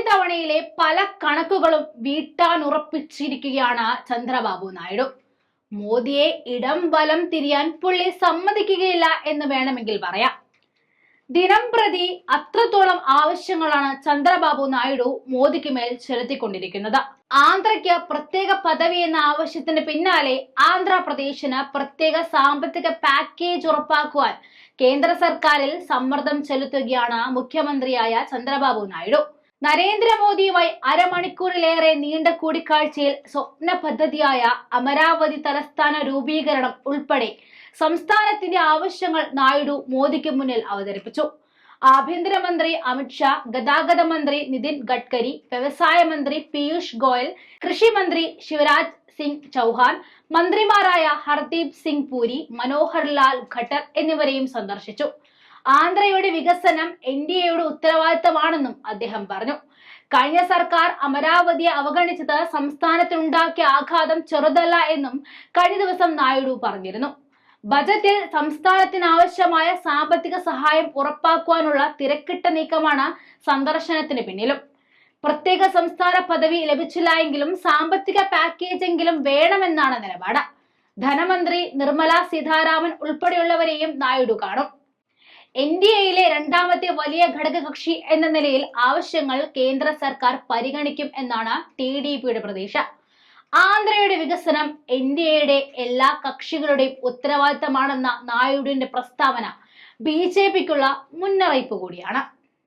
തവണയിലെ പല കണക്കുകളും വീട്ടാനുറപ്പിച്ചിരിക്കുകയാണ് ചന്ദ്രബാബു നായിഡു. മോദിയെ ഇടം വലം തിരിയാൻ പുള്ളി സമ്മതിക്കുകയില്ല എന്ന് വേണമെങ്കിൽ പറയാം. ദിനം പ്രതി അത്രത്തോളം ആവശ്യങ്ങളാണ് ചന്ദ്രബാബു നായിഡു മോദിക്ക് മേൽ ചെലുത്തിക്കൊണ്ടിരിക്കുന്നത്. ആന്ധ്രയ്ക്ക് പ്രത്യേക പദവി എന്ന ആവശ്യത്തിന് പിന്നാലെ ആന്ധ്രാപ്രദേശിന് പ്രത്യേക സാമ്പത്തിക പാക്കേജ് ഉറപ്പാക്കുവാൻ കേന്ദ്ര സർക്കാരിൽ സമ്മർദ്ദം ചെലുത്തുകയാണ് മുഖ്യമന്ത്രിയായ ചന്ദ്രബാബു നായിഡു. നരേന്ദ്രമോദിയുമായി അരമണിക്കൂറിലേറെ നീണ്ട കൂടിക്കാഴ്ചയിൽ സ്വപ്ന പദ്ധതിയായ അമരാവതി തലസ്ഥാന രൂപീകരണം ഉൾപ്പെടെ സംസ്ഥാനത്തിന്റെ ആവശ്യങ്ങൾ നായിഡു മോദിക്ക് മുന്നിൽ അവതരിപ്പിച്ചു. ആഭ്യന്തരമന്ത്രി അമിത്ഷാ, ഗതാഗത മന്ത്രി നിതിൻ ഗഡ്കരി, വ്യവസായ മന്ത്രി പീയൂഷ് ഗോയൽ, കൃഷി മന്ത്രി ശിവരാജ് സിംഗ് ചൗഹാൻ, മന്ത്രിമാരായ ഹർദീപ് സിംഗ് പുരി, മനോഹർ ലാൽ ഖട്ടർ എന്നിവരെയും സന്ദർശിച്ചു. ആന്ധ്രയുടെ വികസനം എൻഡിഎയുടെ ഉത്തരവാദിത്തമാണെന്നും അദ്ദേഹം പറഞ്ഞു. കഴിഞ്ഞ സർക്കാർ അമരാവതിയെ അവഗണിച്ചത് സംസ്ഥാനത്തിനുണ്ടാക്കിയ ആഘാതം ചെറുതല്ല എന്നും കഴിഞ്ഞ ദിവസം നായിഡു പറഞ്ഞിരുന്നു. ബജറ്റിൽ സംസ്ഥാനത്തിന് ആവശ്യമായ സാമ്പത്തിക സഹായം ഉറപ്പാക്കുവാനുള്ള തിരക്കിട്ട നീക്കമാണ് സന്ദർശനത്തിന് പിന്നിലും. പ്രത്യേക സംസ്ഥാന പദവി ലഭിച്ചില്ല എങ്കിലും സാമ്പത്തിക പാക്കേജെങ്കിലും വേണമെന്നാണ് നിലപാട്. ധനമന്ത്രി നിർമ്മല സീതാരാമൻ ഉൾപ്പെടെയുള്ളവരെയും നായിഡു കാണും. എൻഡിഎയിലെ രണ്ടാമത്തെ വലിയ ഘടകകക്ഷി എന്ന നിലയിൽ ആവശ്യങ്ങൾ കേന്ദ്ര സർക്കാർ പരിഗണിക്കും എന്നാണ് ടിഡിപിയുടെ പ്രതീക്ഷ. ആന്ധ്രയുടെ വികസനം എൻഡിഎയുടെ എല്ലാ കക്ഷികളുടെയും ഉത്തരവാദിത്തമാണെന്ന നായിഡുവിന്റെ പ്രസ്താവന ബിജെപിക്കുള്ള മുന്നറിയിപ്പ് കൂടിയാണ്.